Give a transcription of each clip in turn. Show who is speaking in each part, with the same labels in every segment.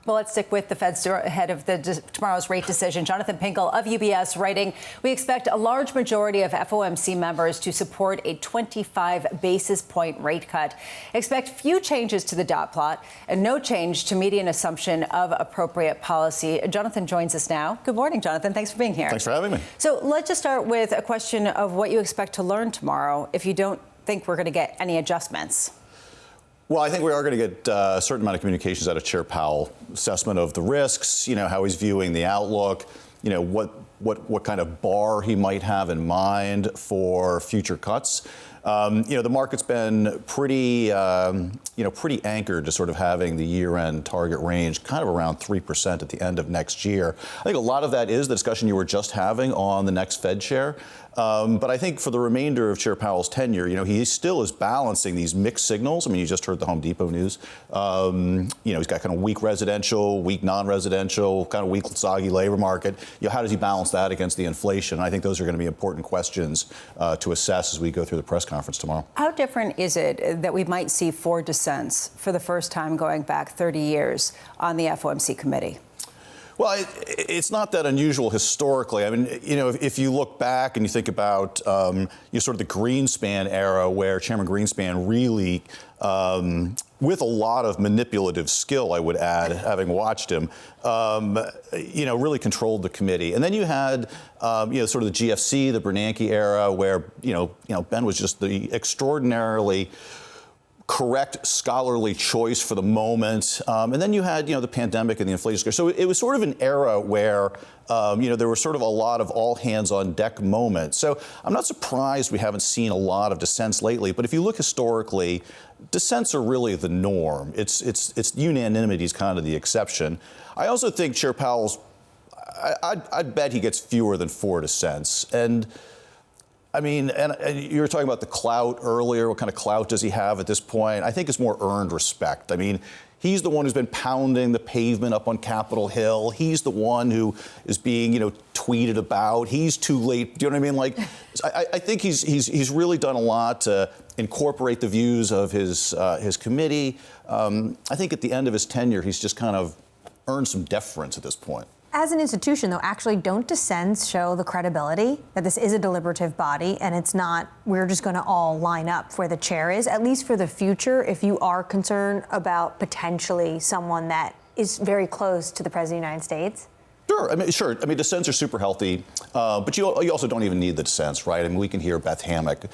Speaker 1: Well, let's stick with the Fed's ahead of tomorrow's rate decision. Jonathan Pingle of UBS writing, we expect a large majority of FOMC members to support a 25 basis point rate cut. Expect few changes to the dot plot and no change to median assumption of appropriate policy. Jonathan joins us now. Good morning, Jonathan. Thanks for being here.
Speaker 2: Thanks for having me.
Speaker 1: So let's just start with a question of what you expect to learn tomorrow if you don't think we're going to get any adjustments.
Speaker 2: Well, I think we are going to get a certain amount of communications out of Chair Powell, assessment of the risks, how he's viewing the outlook, what kind of bar he might have in mind for future cuts. The market's been pretty anchored to sort of having the year-end target range kind of around 3% at the end of next year. I think a lot of that is the discussion you were just having on the next Fed chair. But I think for the remainder of Chair Powell's tenure, he still is balancing these mixed signals. I mean, you just heard the Home Depot news. He's got kind of weak residential, weak non-residential, kind of weak, soggy labor market. How does he balance that against the inflation? I think those are going to be important questions to assess as we go through the press conference tomorrow. How
Speaker 1: different is it that we might see 4 dissents for the first time going back 30 years on the FOMC committee?
Speaker 2: Well, it's not that unusual historically. I mean, if you look back and you think about sort of the Greenspan era where Chairman Greenspan really, with a lot of manipulative skill, I would add, having watched him, really controlled the committee. And then you had, sort of the GFC, the Bernanke era where, Ben was just the extraordinarily correct scholarly choice for the moment. And then you had, the pandemic and the inflation scare. So it was sort of an era where, there were sort of a lot of all hands on deck moments. So I'm not surprised we haven't seen a lot of dissents lately. But if you look historically, dissents are really the norm. It's unanimity is kind of the exception. I also think Chair Powell's, I'd bet he gets fewer than 4 dissents. And I mean, and you were talking about the clout earlier. What kind of clout does he have at this point? I think it's more earned respect. I mean, he's the one who's been pounding the pavement up on Capitol Hill. He's the one who is being, tweeted about. He's too late. Do you know what I mean? Like, I think he's really done a lot to incorporate the views of his committee. I think at the end of his tenure, he's just kind of earned some deference at this point.
Speaker 3: As an institution, though, actually don't dissents show the credibility that this is a deliberative body and it's not we're just going to all line up where the chair is, at least for the future, if you are concerned about potentially someone that is very close to the President of the United States?
Speaker 2: Sure. I mean, dissents are super healthy, but you also don't even need the dissents, right? I mean, we can hear Beth Hammack,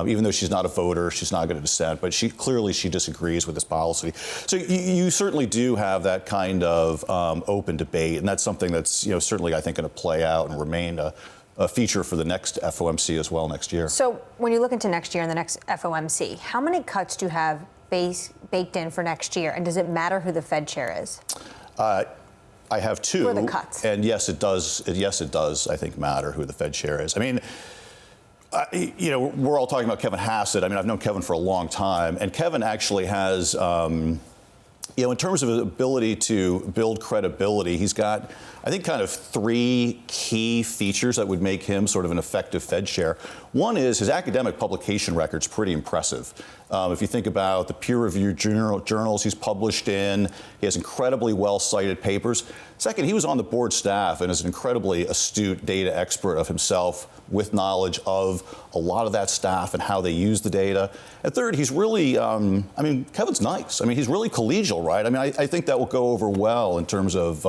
Speaker 2: even though she's not a voter, she's not going to dissent, but she disagrees with this policy. So you certainly do have that kind of open debate, and that's something that's certainly I think going to play out and remain a feature for the next FOMC as well next year.
Speaker 3: So when you look into next year and the next FOMC, how many cuts do you have baked in for next year, and does it matter who the Fed chair is?
Speaker 2: I have 2.
Speaker 3: For the cuts.
Speaker 2: And yes, it does. Yes, it does, I think, matter who the Fed chair is. I mean, we're all talking about Kevin Hassett. I mean, I've known Kevin for a long time. And Kevin actually has, in terms of his ability to build credibility, he's got, I think, kind of 3 key features that would make him sort of an effective Fed chair. One is his academic publication record's pretty impressive. If you think about the peer-reviewed journals he's published in, he has incredibly well-cited papers. Second, he was on the board staff and is an incredibly astute data expert of himself with knowledge of a lot of that staff and how they use the data. And third, he's really, Kevin's nice. I mean, he's really collegial, right? I mean, I think that will go over well in terms of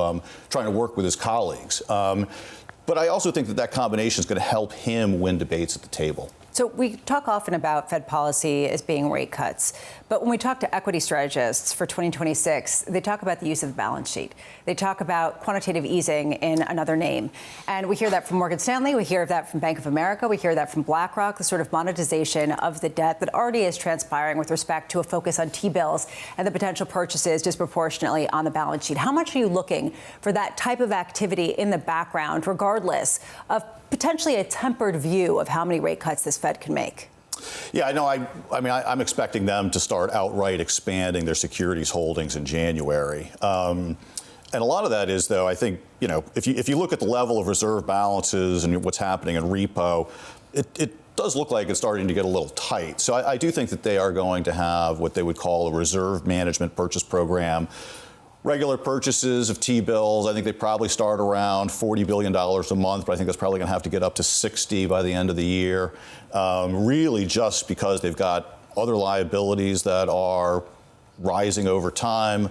Speaker 2: trying to work with his colleagues. But I also think that combination is going to help him win debates at the table.
Speaker 1: So we talk often about Fed policy as being rate cuts, but when we talk to equity strategists for 2026, they talk about the use of the balance sheet. They talk about quantitative easing in another name. And we hear that from Morgan Stanley, we hear that from Bank of America, we hear that from BlackRock, the sort of monetization of the debt that already is transpiring with respect to a focus on T-bills and the potential purchases disproportionately on the balance sheet. How much are you looking for that type of activity in the background, regardless of potentially a tempered view of how many rate cuts this Fed can make?
Speaker 2: Yeah, I know. I'm expecting them to start outright expanding their securities holdings in January. And a lot of that is, though, I think, if you look at the level of reserve balances and what's happening in repo, it does look like it's starting to get a little tight. So I do think that they are going to have what they would call a reserve management purchase program regular purchases of T-bills, I think they probably start around $40 billion a month, but I think that's probably going to have to get up to 60 by the end of the year, really just because they've got other liabilities that are rising over time.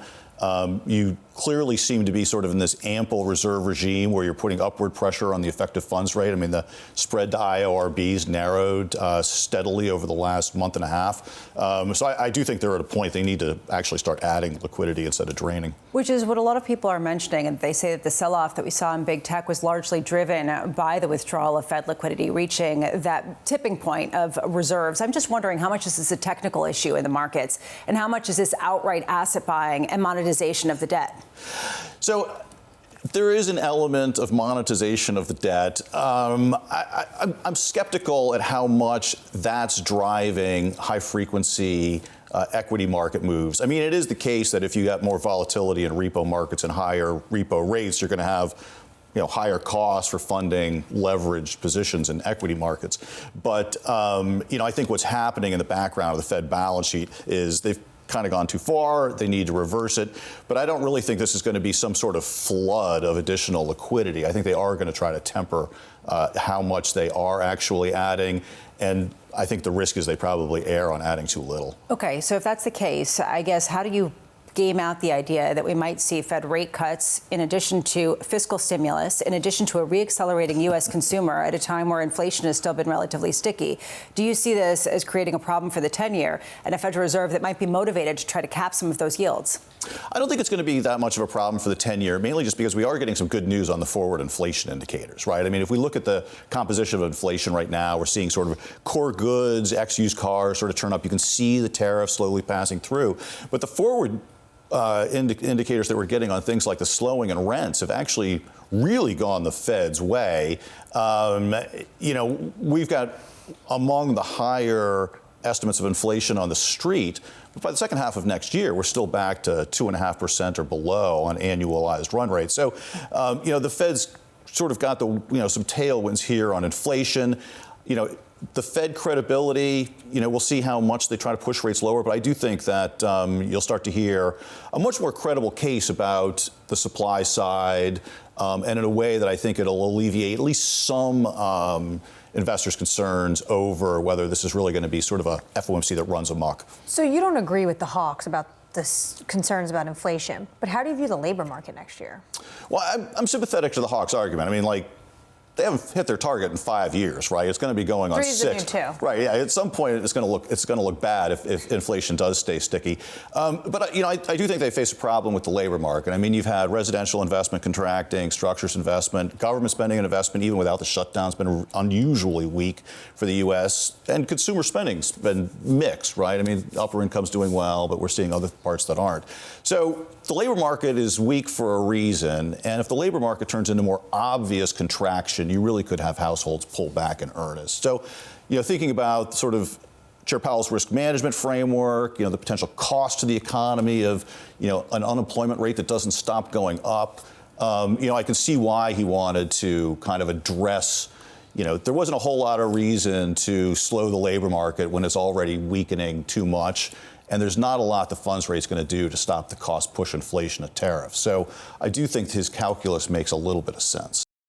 Speaker 2: You clearly seem to be sort of in this ample reserve regime where you're putting upward pressure on the effective funds rate. I mean, the spread to IORBs narrowed steadily over the last month and a half. So I do think they're at a point they need to actually start adding liquidity instead of draining.
Speaker 1: Which is what a lot of people are mentioning. And they say that the sell-off that we saw in big tech was largely driven by the withdrawal of Fed liquidity reaching that tipping point of reserves. I'm just wondering how much is this a technical issue in the markets and how much is this outright asset buying and monetization of the debt?
Speaker 2: So there is an element of monetization of the debt. I'm skeptical at how much that's driving high-frequency equity market moves. I mean, it is the case that if you got more volatility in repo markets and higher repo rates, you're going to have higher costs for funding leveraged positions in equity markets. But, I think what's happening in the background of the Fed balance sheet is they've kind of gone too far. They need to reverse it. But I don't really think this is going to be some sort of flood of additional liquidity. I think they are going to try to temper how much they are actually adding. And I think the risk is they probably err on adding too little.
Speaker 1: Okay, so if that's the case, I guess, how do you game out the idea that we might see Fed rate cuts in addition to fiscal stimulus, in addition to a reaccelerating U.S. consumer at a time where inflation has still been relatively sticky? Do you see this as creating a problem for the 10-year and a Federal Reserve that might be motivated to try to cap some of those yields?
Speaker 2: I don't think it's going to be that much of a problem for the 10-year, mainly just because we are getting some good news on the forward inflation indicators, right? I mean, if we look at the composition of inflation right now, we're seeing sort of core goods, ex-used cars sort of turn up. You can see the tariffs slowly passing through. But the forward indicators that we're getting on things like the slowing in rents have actually really gone the Fed's way. We've got among the higher estimates of inflation on the street. But by the second half of next year, we're still back to 2.5% or below on annualized run rate. So, the Fed's sort of got some tailwinds here on inflation. The Fed credibility, we'll see how much they try to push rates lower. But I do think that you'll start to hear a much more credible case about the supply side, and in a way that I think it'll alleviate at least some investors' concerns over whether this is really going to be sort of a FOMC that runs amok.
Speaker 3: So you don't agree with the hawks about the concerns about inflation, but how do you view the labor market next year?
Speaker 2: Well, I'm sympathetic to the hawks argument. I mean, they haven't hit their target in 5 years, right? It's going to be going on 6. Right. Yeah. At some point, it's going to look bad if inflation does stay sticky. But I do think they face a problem with the labor market. I mean, you've had residential investment contracting, structures investment, government spending and investment, even without the shutdown, has been unusually weak for the U.S. And consumer spending's been mixed, right? I mean, upper income's doing well, but we're seeing other parts that aren't. So the labor market is weak for a reason. And if the labor market turns into more obvious contraction, you really could have households pull back in earnest. So, thinking about sort of Chair Powell's risk management framework, the potential cost to the economy of, an unemployment rate that doesn't stop going up, I can see why he wanted to kind of address, there wasn't a whole lot of reason to slow the labor market when it's already weakening too much. And there's not a lot the funds rate's going to do to stop the cost push inflation of tariffs. So I do think his calculus makes a little bit of sense.